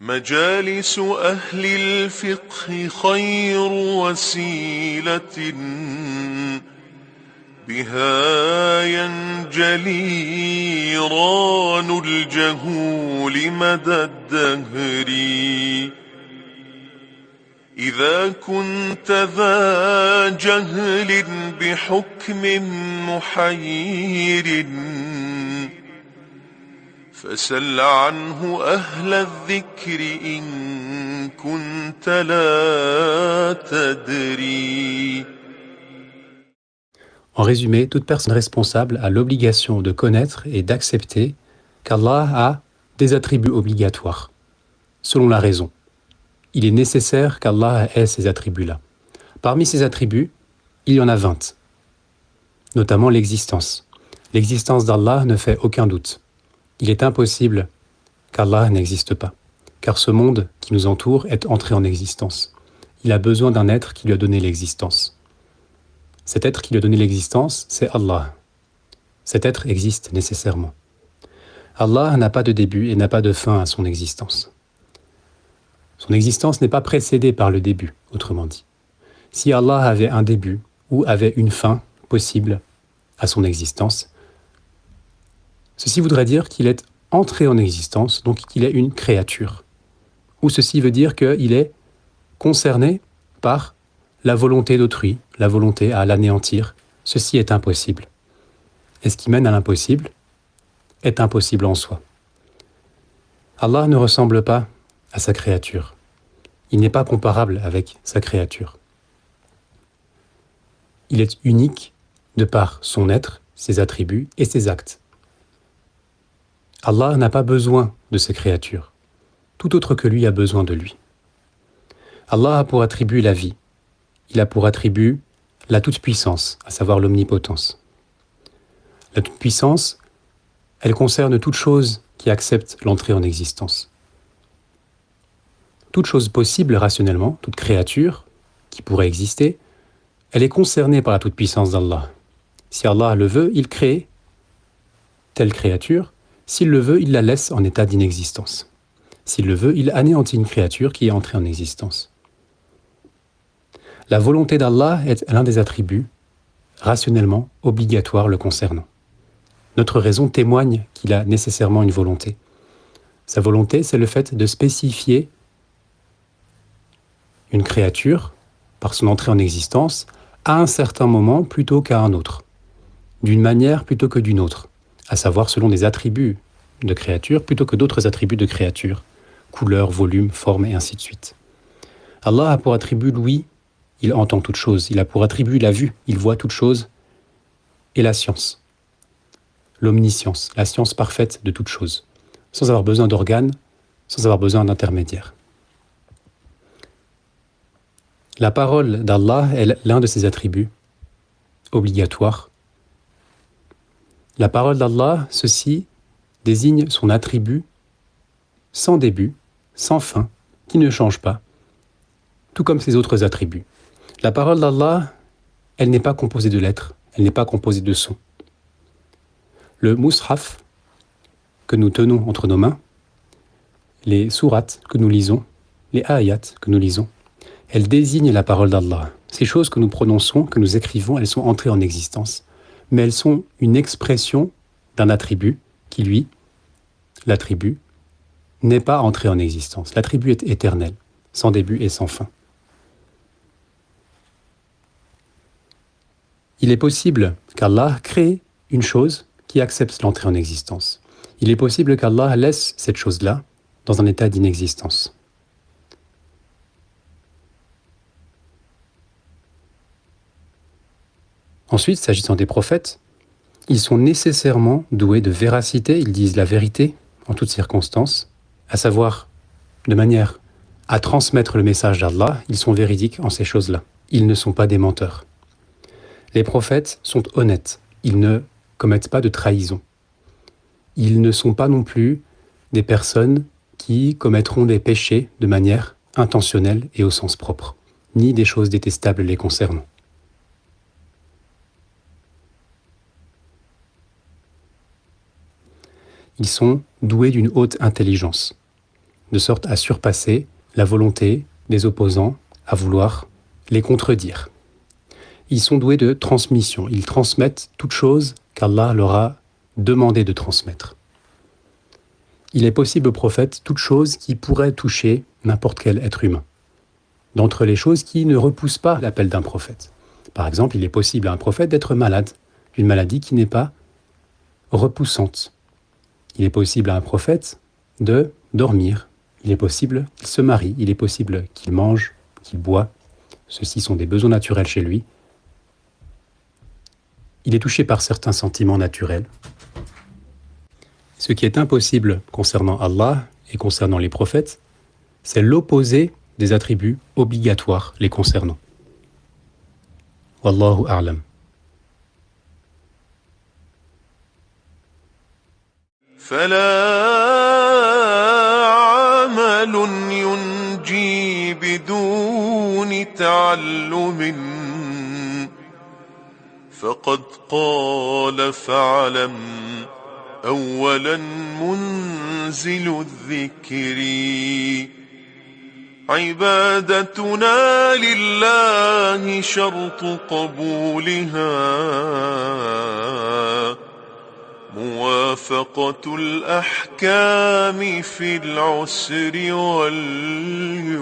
مجالس أهل الفقه خير وسيلة بها ينجلي ران الجهول مدى الدهر إذا كنت ذا جهل بحكم محير فسل عنه أهل الذكر إن كنت لا تدري. En résumé, toute personne responsable a l'obligation de connaître et d'accepter qu'Allah a des attributs obligatoires, selon la raison. Il est nécessaire qu'Allah ait ces attributs-là. Parmi ces attributs, il y en a 20, notamment l'existence. L'existence d'Allah ne fait aucun doute. Il est impossible qu'Allah n'existe pas, car ce monde qui nous entoure est entré en existence. Il a besoin d'un être qui lui a donné l'existence. Cet être qui lui a donné l'existence, c'est Allah. Cet être existe nécessairement. Allah n'a pas de début et n'a pas de fin à son existence. Son existence n'est pas précédée par le début, autrement dit. Si Allah avait un début ou avait une fin possible à son existence, ceci voudrait dire qu'il est entré en existence, donc qu'il est une créature. Ou ceci veut dire qu'il est concerné par la volonté d'autrui, la volonté à l'anéantir. Ceci est impossible. Et ce qui mène à l'impossible est impossible en soi. Allah ne ressemble pas à sa créature. Il n'est pas comparable avec sa créature. Il est unique de par son être, ses attributs et ses actes. Allah n'a pas besoin de ses créatures. Tout autre que lui a besoin de lui. Allah a pour attribut la vie. Il a pour attribut la toute-puissance, à savoir l'omnipotence. La toute-puissance, elle concerne toute chose qui accepte l'entrée en existence. Toute chose possible rationnellement, toute créature qui pourrait exister, elle est concernée par la toute-puissance d'Allah. Si Allah le veut, il crée telle créature. S'il le veut, il la laisse en état d'inexistence. S'il le veut, il anéantit une créature qui est entrée en existence. La volonté d'Allah est l'un des attributs rationnellement obligatoires le concernant. Notre raison témoigne qu'il a nécessairement une volonté. Sa volonté, c'est le fait de spécifier une créature, par son entrée en existence, à un certain moment plutôt qu'à un autre, d'une manière plutôt que d'une autre, à savoir selon des attributs de créature plutôt que d'autres attributs de créature, couleur, volume, forme et ainsi de suite. Allah a pour attribut l'ouïe, il entend toute chose, il a pour attribut la vue, il voit toute chose, et la science, l'omniscience, la science parfaite de toute chose, sans avoir besoin d'organes, sans avoir besoin d'intermédiaires. La parole d'Allah est l'un de ses attributs obligatoires. La parole d'Allah, ceci désigne son attribut sans début, sans fin, qui ne change pas, tout comme ses autres attributs. La parole d'Allah, elle n'est pas composée de lettres, elle n'est pas composée de sons. Le mushaf que nous tenons entre nos mains, les sourates que nous lisons, les ayats que nous lisons, elles désignent la parole d'Allah. Ces choses que nous prononçons, que nous écrivons, elles sont entrées en existence, mais elles sont une expression d'un attribut qui, lui, l'attribut, n'est pas entré en existence. L'attribut est éternel, sans début et sans fin. Il est possible qu'Allah crée une chose qui accepte l'entrée en existence. Il est possible qu'Allah laisse cette chose-là dans un état d'inexistence. Ensuite, s'agissant des prophètes, ils sont nécessairement doués de véracité, ils disent la vérité en toutes circonstances, à savoir de manière à transmettre le message d'Allah, ils sont véridiques en ces choses-là. Ils ne sont pas des menteurs. Les prophètes sont honnêtes, ils ne commettent pas de trahison. Ils ne sont pas non plus des personnes qui commettront des péchés de manière intentionnelle et au sens propre, ni des choses détestables les concernant. Ils sont doués d'une haute intelligence. de sorte à surpasser la volonté des opposants à vouloir les contredire. Ils sont doués de transmission, ils transmettent toute chose qu'Allah leur a demandé de transmettre. Il est possible au prophète toute chose qui pourrait toucher n'importe quel être humain, d'entre les choses qui ne repoussent pas l'appel d'un prophète. Par exemple, il est possible à un prophète d'être malade, d'une maladie qui n'est pas repoussante. Il est possible à un prophète de dormir. Il est possible qu'il se marie. Il est possible qu'il mange, qu'il boit. Ceux-ci sont des besoins naturels chez lui. Il est touché par certains sentiments naturels. Ce qui est impossible concernant Allah et concernant les prophètes, c'est l'opposé des attributs obligatoires les concernant. Wallahu a'lam. فلا عمل ينجي بدون تعلم فقد قال فاعلم أولا منزل الذكر عبادتنا لله شرط قبولها موافقة الأحكام في العسر واليسر